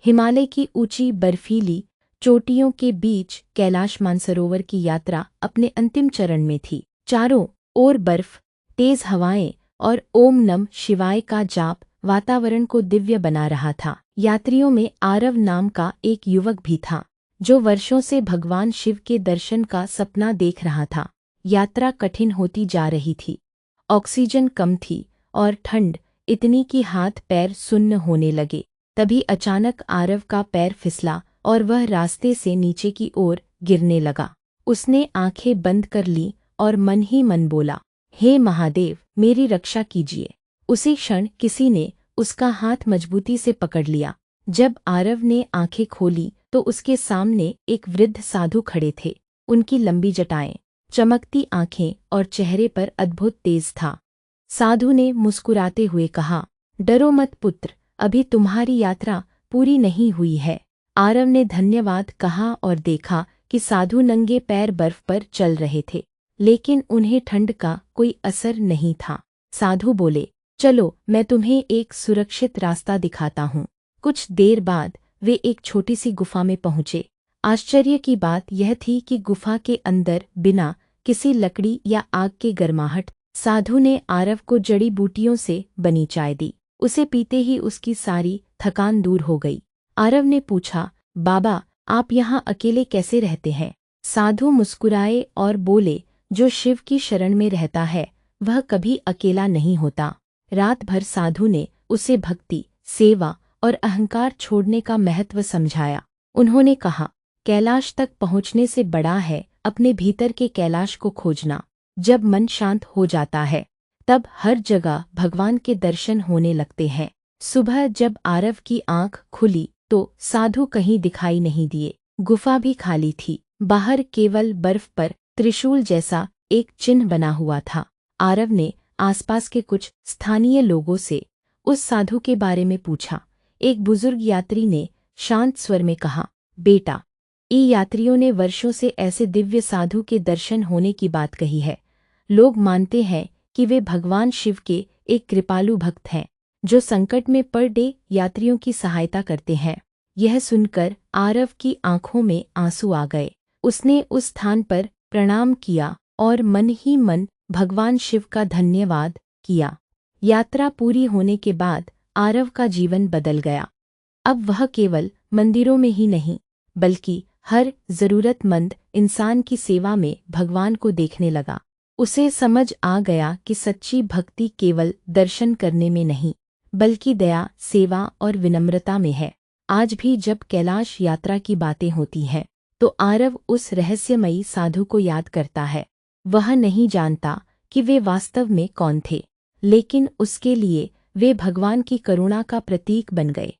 हिमालय की ऊंची बर्फीली चोटियों के बीच कैलाश मानसरोवर की यात्रा अपने अंतिम चरण में थी। चारों ओर बर्फ, तेज हवाएं और ओम नम शिवाय का जाप वातावरण को दिव्य बना रहा था। यात्रियों में आरव नाम का एक युवक भी था, जो वर्षों से भगवान शिव के दर्शन का सपना देख रहा था। यात्रा कठिन होती जा रही थी। ऑक्सीजन कम थी और ठंड इतनी कि हाथ पैर सुन्न होने लगे। तभी अचानक आरव का पैर फिसला और वह रास्ते से नीचे की ओर गिरने लगा। उसने आंखें बंद कर लीं और मन ही मन बोला, हे महादेव, मेरी रक्षा कीजिए। उसी क्षण किसी ने उसका हाथ मजबूती से पकड़ लिया। जब आरव ने आंखें खोली तो उसके सामने एक वृद्ध साधु खड़े थे। उनकी लंबी जटाएं, चमकती आंखें और चेहरे पर अद्भुत तेज था। साधु ने मुस्कुराते हुए कहा, डरो मत पुत्र, अभी तुम्हारी यात्रा पूरी नहीं हुई है। आरव ने धन्यवाद कहा और देखा कि साधु नंगे पैर बर्फ पर चल रहे थे, लेकिन उन्हें ठंड का कोई असर नहीं था। साधु बोले, चलो मैं तुम्हें एक सुरक्षित रास्ता दिखाता हूँ। कुछ देर बाद वे एक छोटी सी गुफा में पहुँचे। आश्चर्य की बात यह थी कि गुफा के अंदर बिना किसी लकड़ी या आग के गर्माहट, साधु ने आरव को जड़ी बूटियों से बनी चाय दी। उसे पीते ही उसकी सारी थकान दूर हो गई। आरव ने पूछा, बाबा, आप यहाँ अकेले कैसे रहते हैं? साधु मुस्कुराए और बोले, जो शिव की शरण में रहता है वह कभी अकेला नहीं होता। रात भर साधु ने उसे भक्ति, सेवा और अहंकार छोड़ने का महत्व समझाया। उन्होंने कहा, कैलाश तक पहुँचने से बड़ा है अपने भीतर के कैलाश को खोजना। जब मन शांत हो जाता है तब हर जगह भगवान के दर्शन होने लगते हैं। सुबह जब आरव की आंख खुली तो साधु कहीं दिखाई नहीं दिए। गुफा भी खाली थी। बाहर केवल बर्फ पर त्रिशूल जैसा एक चिन्ह बना हुआ था। आरव ने आसपास के कुछ स्थानीय लोगों से उस साधु के बारे में पूछा। एक बुजुर्ग यात्री ने शांत स्वर में कहा, बेटा, यात्रियों ने वर्षों से ऐसे दिव्य साधु के दर्शन होने की बात कही है। लोग मानते हैं कि वे भगवान शिव के एक कृपालु भक्त हैं, जो संकट में पड़े यात्रियों की सहायता करते हैं। यह सुनकर आरव की आंखों में आंसू आ गए। उसने उस स्थान पर प्रणाम किया और मन ही मन भगवान शिव का धन्यवाद किया। यात्रा पूरी होने के बाद आरव का जीवन बदल गया। अब वह केवल मंदिरों में ही नहीं, बल्कि हर जरूरतमंद इंसान की सेवा में भगवान को देखने लगा। उसे समझ आ गया कि सच्ची भक्ति केवल दर्शन करने में नहीं, बल्कि दया, सेवा और विनम्रता में है। आज भी जब कैलाश यात्रा की बातें होती हैं, तो आरव उस रहस्यमयी साधु को याद करता है। वह नहीं जानता कि वे वास्तव में कौन थे, लेकिन उसके लिए वे भगवान की करुणा का प्रतीक बन गए।